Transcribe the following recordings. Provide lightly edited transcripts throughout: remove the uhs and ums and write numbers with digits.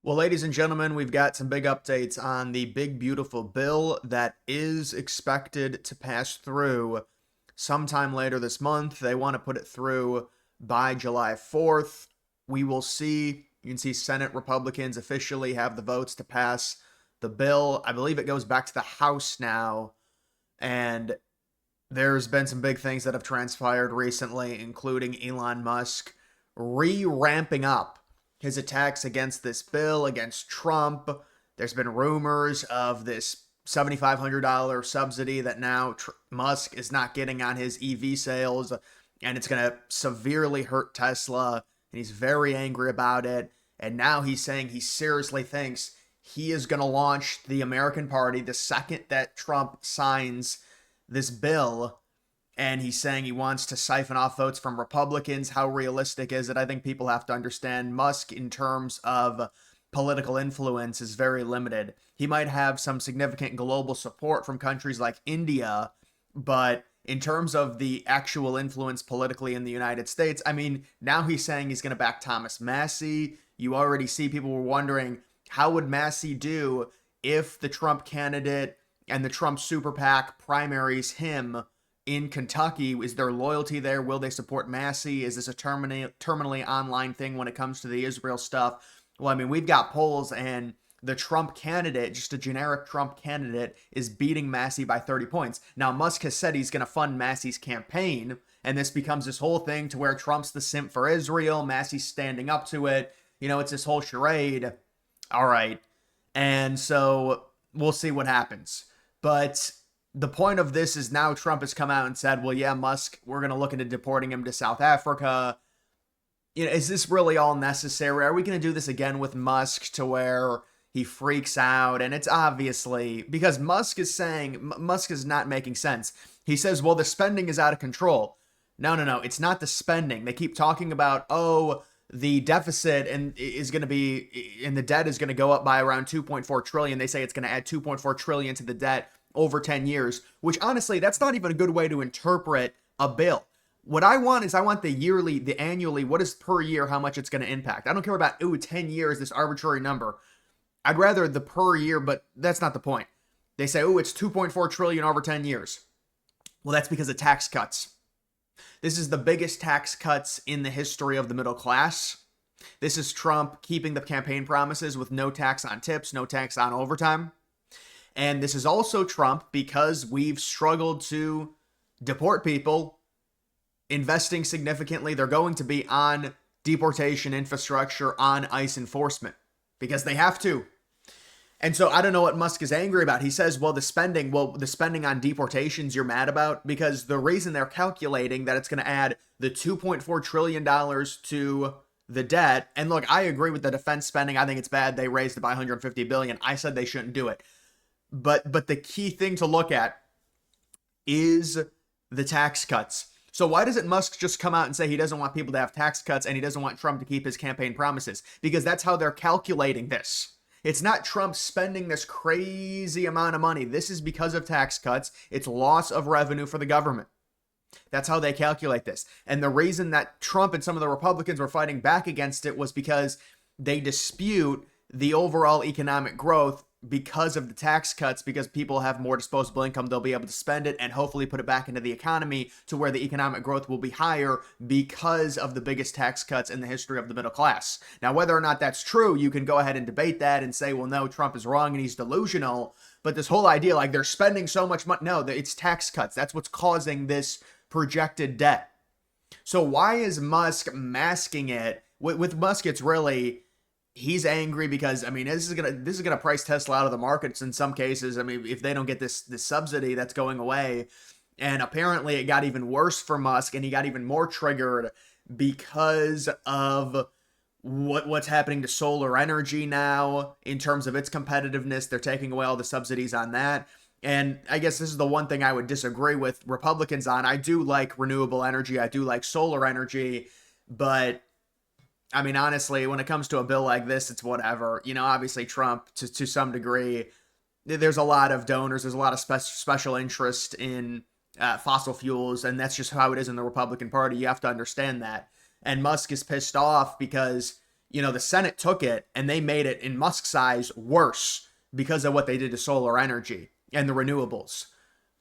Well, ladies and gentlemen, we've got some big updates on the big, beautiful bill that is expected to pass through sometime later this month. They want to put it through by July 4th. We will see. You can see Senate Republicans officially have the votes to pass the bill. I believe it goes back to the House now. And there's been some big things that have transpired recently, including Elon Musk ramping up his attacks against this bill, against Trump. There's been rumors of this $7,500 subsidy that now Musk is not getting on his EV sales, and it's going to severely hurt Tesla. And he's very angry about it. And now he's saying he seriously thinks he is going to launch the American Party the second that Trump signs this bill. And he's saying he wants to siphon off votes from Republicans. How realistic is it? I think people have to understand Musk, in terms of political influence, is very limited. He might have some significant global support from countries like India, but in terms of the actual influence politically in the United States, I mean, now he's saying he's going to back Thomas Massie. You already see people were wondering, how would Massie do if the Trump candidate and the Trump super PAC primaries him in Kentucky? Is there loyalty there? Will they support Massie? Is this a terminally online thing when it comes to the Israel stuff? Well, I mean, we've got polls, and the Trump candidate, just a generic Trump candidate, is beating Massie by 30 points. Now, Musk has said he's going to fund Massie's campaign, and this becomes this whole thing to where Trump's the simp for Israel, Massie's standing up to it. You know, it's this whole charade. All right. And so we'll see what happens. But the point of this is now Trump has come out and said, well, yeah, Musk, we're going to look into deporting him to South Africa. You know, is this really all necessary? Are we going to do this again with Musk to where he freaks out? And it's obviously because Musk is not making sense. He says, well, the spending is out of control. No. It's not the spending. They keep talking about, the deficit is going to be, and the debt is going to go up by around 2.4 trillion. They say it's going to add 2.4 trillion to the debt over 10 years, which honestly, that's not even a good way to interpret a bill. What I want is the annually, what is per year, how much it's going to impact. I don't care about, 10 years, this arbitrary number. I'd rather the per year, but that's not the point. They say, it's 2.4 trillion over 10 years. Well, that's because of tax cuts. This is the biggest tax cuts in the history of the middle class. This is Trump keeping the campaign promises with no tax on tips, no tax on overtime. And this is also Trump, because we've struggled to deport people, investing significantly. They're going to be on deportation infrastructure, on ICE enforcement, because they have to. And so I don't know what Musk is angry about. He says, the spending on deportations you're mad about, because the reason they're calculating that it's going to add the $2.4 trillion to the debt. And look, I agree with the defense spending. I think it's bad. They raised it by 150 billion. I said they shouldn't do it. But the key thing to look at is the tax cuts. So why doesn't Musk just come out and say he doesn't want people to have tax cuts and he doesn't want Trump to keep his campaign promises? Because that's how they're calculating this. It's not Trump spending this crazy amount of money. This is because of tax cuts. It's loss of revenue for the government. That's how they calculate this. And the reason that Trump and some of the Republicans were fighting back against it was because they dispute the overall economic growth because of the tax cuts, because people have more disposable income. They'll be able to spend it and hopefully put it back into the economy to where the economic growth will be higher because of the biggest tax cuts in the history of the middle class. Now, whether or not that's true, you can go ahead and debate that and say, well, no, Trump is wrong and he's delusional. But this whole idea, like they're spending so much money, no, it's tax cuts. That's what's causing this projected debt. So why is Musk masking it? With Musk, it's really, he's angry because, I mean, this is gonna price Tesla out of the markets in some cases. I mean, if they don't get this subsidy that's going away. And apparently it got even worse for Musk, and he got even more triggered because of what's happening to solar energy now in terms of its competitiveness. They're taking away all the subsidies on that. And I guess this is the one thing I would disagree with Republicans on. I do like renewable energy. I do like solar energy, but I mean, honestly, when it comes to a bill like this, it's whatever. You know, obviously Trump, to some degree, there's a lot of donors, there's a lot of special interest in fossil fuels, and that's just how it is in the Republican Party. You have to understand that. And Musk is pissed off because, the Senate took it and they made it, in Musk's eyes, worse because of what they did to solar energy and the renewables.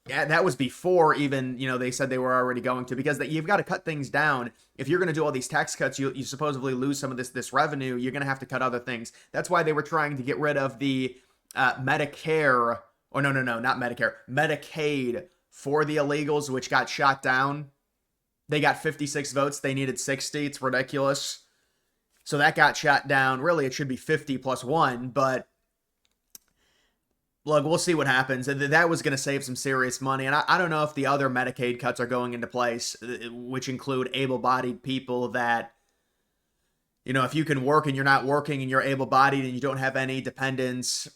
Yeah, that was before even, they said they were already going to, because you've got to cut things down. If you're going to do all these tax cuts, you supposedly lose some of this revenue. You're going to have to cut other things. That's why they were trying to get rid of the Medicare, or no, not Medicare, Medicaid for the illegals, which got shot down. They got 56 votes. They needed 60. It's ridiculous. So that got shot down. Really, it should be 50 plus one, but look, we'll see what happens. That was going to save some serious money. And I don't know if the other Medicaid cuts are going into place, which include able-bodied people that, if you can work and you're not working and you're able-bodied and you don't have any dependents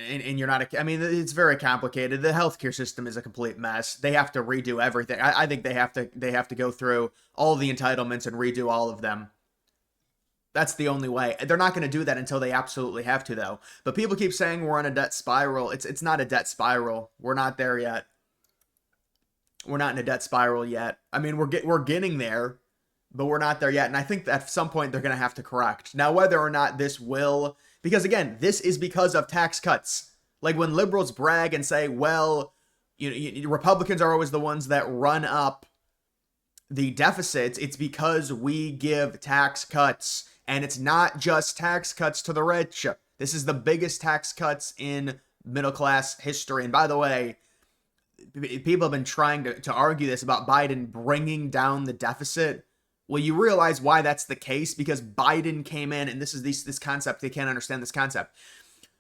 and you're not, it's very complicated. The healthcare system is a complete mess. They have to redo everything. I think they have to go through all the entitlements and redo all of them. That's the only way. They're not going to do that until they absolutely have to, though. But people keep saying we're on a debt spiral. It's not a debt spiral. We're not there yet. We're not in a debt spiral yet. We're getting there, but we're not there yet. And I think that at some point they're going to have to correct. Now, whether or not this will, because again, this is because of tax cuts. Like when liberals brag and say, well, Republicans are always the ones that run up the deficits. It's because we give tax cuts. And it's not just tax cuts to the rich. This is the biggest tax cuts in middle class history. And by the way, people have been trying to argue this about Biden bringing down the deficit. Well, you realize why that's the case, because Biden came in, and this is this concept. They can't understand this concept.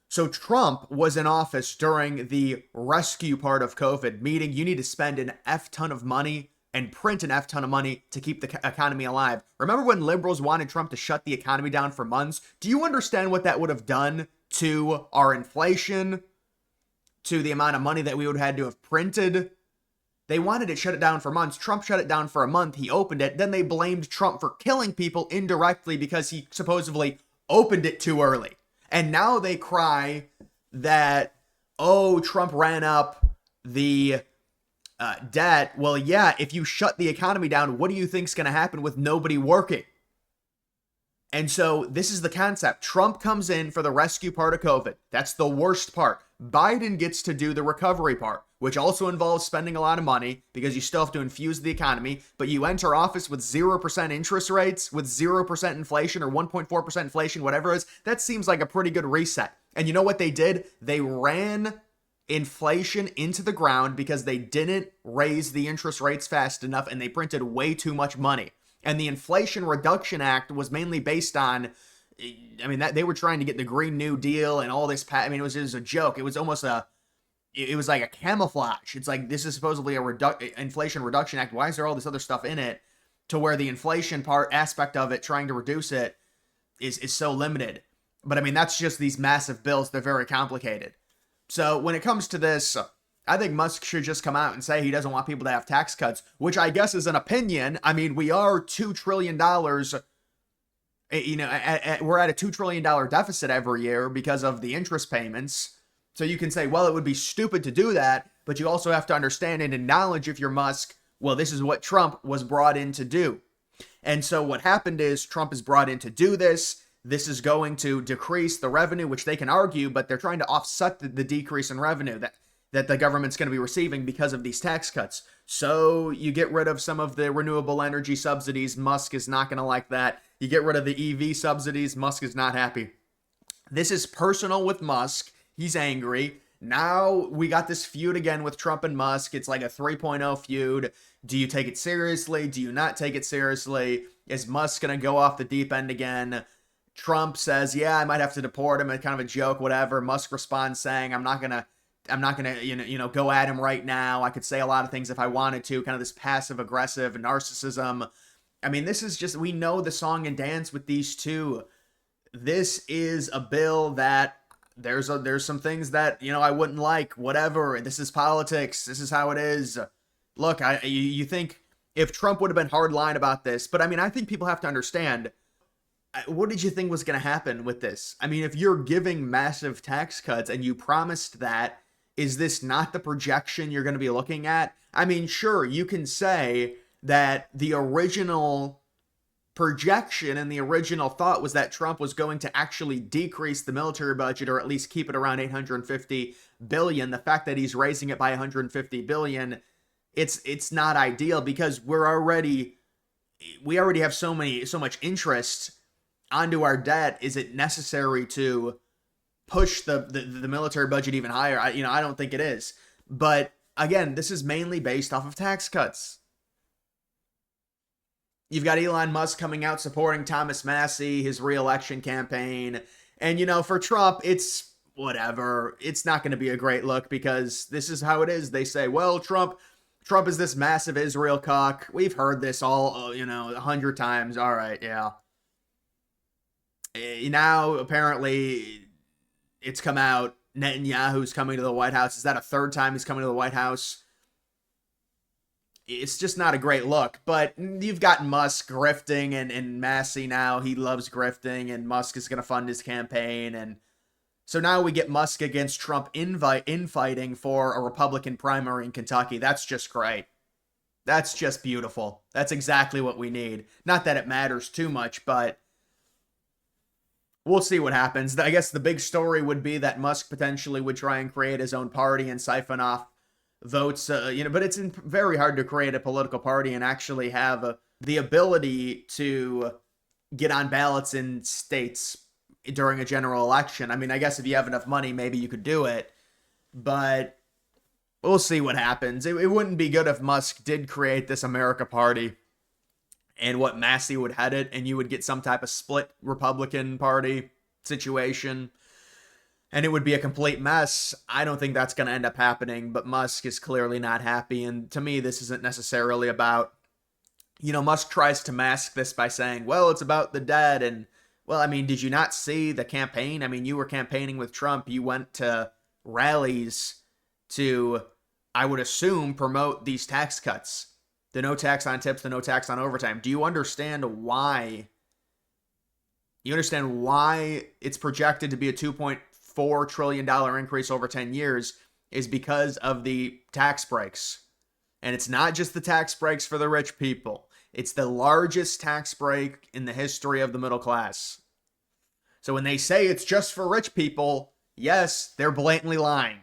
So Trump was in office during the rescue part of COVID, meaning you need to spend an F ton of money and print an F ton of money to keep the economy alive. Remember when liberals wanted Trump to shut the economy down for months? Do you understand what that would have done to our inflation, to the amount of money that we would have had to have printed? They wanted to shut it down for months. Trump shut it down for a month. He opened it. Then they blamed Trump for killing people indirectly because he supposedly opened it too early. And now they cry that, oh, Trump ran up the debt. Well, yeah, if you shut the economy down, what do you think's going to happen with nobody working? And so this is the concept. Trump comes in for the rescue part of COVID. That's the worst part. Biden gets to do the recovery part, which also involves spending a lot of money because you still have to infuse the economy, but you enter office with 0% interest rates, with 0% inflation or 1.4% inflation, whatever it is. That seems like a pretty good reset. And you know what they did? They ran inflation into the ground because they didn't raise the interest rates fast enough and they printed way too much money. And the Inflation Reduction Act was mainly based on, that they were trying to get the Green New Deal and all this. It was a joke. It was almost it was like a camouflage. It's like, this is supposedly a Inflation Reduction Act. Why is there all this other stuff in it? To where the inflation aspect of it, trying to reduce it, is so limited. But that's just these massive bills. They're very complicated. So when it comes to this, I think Musk should just come out and say he doesn't want people to have tax cuts, which I guess is an opinion. We are $2 trillion, we're at a $2 trillion deficit every year because of the interest payments. So you can say, well, it would be stupid to do that, but you also have to understand and acknowledge, if you're Musk, well, this is what Trump was brought in to do. And so what happened is Trump is brought in to do this. This is going to decrease the revenue, which they can argue, but they're trying to offset the decrease in revenue that the government's going to be receiving because of these tax cuts. So you get rid of some of the renewable energy subsidies. Musk is not going to like that. You get rid of the EV subsidies. Musk is not happy. This is personal with Musk. He's angry. Now we got this feud again with Trump and Musk. It's like a 3.0 feud. Do you take it seriously? Do you not take it seriously? Is Musk going to go off the deep end again? Trump says, yeah, I might have to deport him. It's kind of a joke, whatever. Musk responds saying, I'm not gonna, go at him right now. I could say a lot of things if I wanted to. Kind of this passive aggressive narcissism. This is just, we know the song and dance with these two. This is a bill that there's some things that, I wouldn't like, whatever. This is politics. This is how it is. Look, you think if Trump would have been hardline about this, but I think people have to understand, what did you think was going to happen with this? If you're giving massive tax cuts and you promised that, is this not the projection you're going to be looking at? Sure, you can say that the original projection and the original thought was that Trump was going to actually decrease the military budget or at least keep it around 850 billion. The fact that he's raising it by 150 billion, it's not ideal because we already have so much interest onto our debt. Is it necessary to push the military budget even higher? I don't think it is. But again, this is mainly based off of tax cuts. You've got Elon Musk coming out supporting Thomas Massie, his re-election campaign. And, for Trump, it's whatever. It's not going to be a great look because this is how it is. They say, well, Trump is this massive Israel cuck. We've heard this all, 100 times. All right, yeah. Now, apparently, it's come out. Netanyahu's coming to the White House. Is that a third time he's coming to the White House? It's just not a great look. But you've got Musk grifting and Massey now. He loves grifting, and Musk is going to fund his campaign. And so now we get Musk against Trump infighting for a Republican primary in Kentucky. That's just great. That's just beautiful. That's exactly what we need. Not that it matters too much, but we'll see what happens. I guess the big story would be that Musk potentially would try and create his own party and siphon off votes, but it's very hard to create a political party and actually have the ability to get on ballots in states during a general election. I mean, I guess if you have enough money, maybe you could do it, but we'll see what happens. It wouldn't be good if Musk did create this America Party and what Massey would head it, and you would get some type of split Republican Party situation, and it would be a complete mess. I don't think that's going to end up happening, but Musk is clearly not happy, and to me, this isn't necessarily about, Musk tries to mask this by saying, well, it's about the dead, and, well, I mean, did you not see the campaign? I mean, you were campaigning with Trump. You went to rallies to, I would assume, promote these tax cuts. The no tax on tips, the no tax on overtime. Do you understand why? You understand why it's projected to be a $2.4 trillion increase over 10 years is because of the tax breaks. And it's not just the tax breaks for the rich people. It's the largest tax break in the history of the middle class. So when they say it's just for rich people, yes, they're blatantly lying.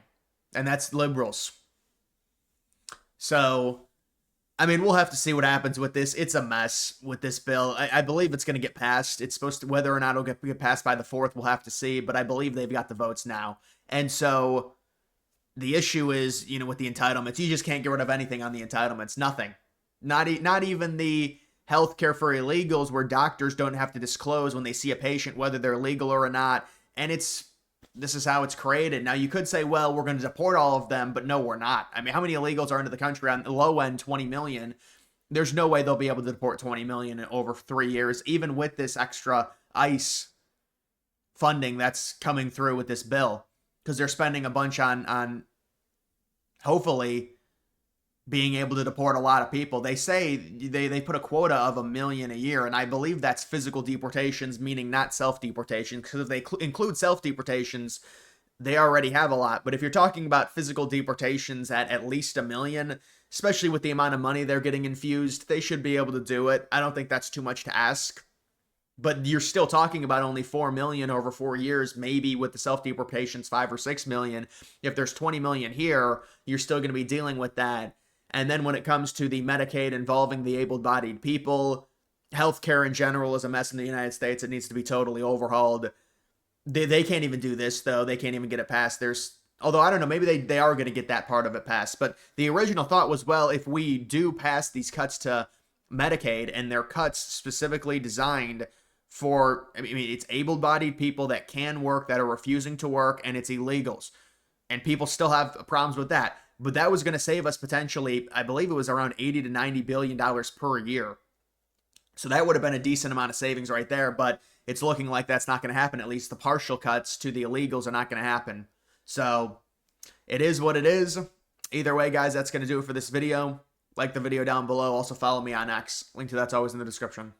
And that's liberals. So, I mean, we'll have to see what happens with this. It's a mess with this bill. I believe it's going to get passed. It's supposed to, whether or not it'll get passed by the 4th, we'll have to see. But I believe they've got the votes now. And so the issue is, with the entitlements, you just can't get rid of anything on the entitlements. Nothing. Not even the healthcare for illegals, where doctors don't have to disclose when they see a patient whether they're legal or not. And this is how it's created. Now, you could say, well, we're going to deport all of them, but no, we're not. I mean, how many illegals are into the country? On the low end, 20 million. There's no way they'll be able to deport 20 million in over 3 years, even with this extra ICE funding that's coming through with this bill, because they're spending a bunch on hopefully being able to deport a lot of people. They say they put a quota of 1 million a year, and I believe that's physical deportations, meaning not self-deportations, because if they include self-deportations, they already have a lot. But if you're talking about physical deportations at least 1 million, especially with the amount of money they're getting infused, they should be able to do it. I don't think that's too much to ask. But you're still talking about only 4 million over 4 years, maybe with the self-deportations 5 or 6 million. If there's 20 million here, you're still going to be dealing with that. And then when it comes to the Medicaid involving the able-bodied people, healthcare in general is a mess in the United States. It needs to be totally overhauled. They can't even do this, though. They can't even get it passed. Although, I don't know, maybe they are going to get that part of it passed. But the original thought was, well, if we do pass these cuts to Medicaid, and they're cuts specifically designed for, I mean, it's able-bodied people that can work, that are refusing to work, and it's illegals. And people still have problems with that. But that was going to save us potentially, I believe it was around $80 to $90 billion per year. So that would have been a decent amount of savings right there. But it's looking like that's not going to happen. At least the partial cuts to the illegals are not going to happen. So it is what it is. Either way, guys, that's going to do it for this video. Like the video down below. Also follow me on X. Link to that's always in the description.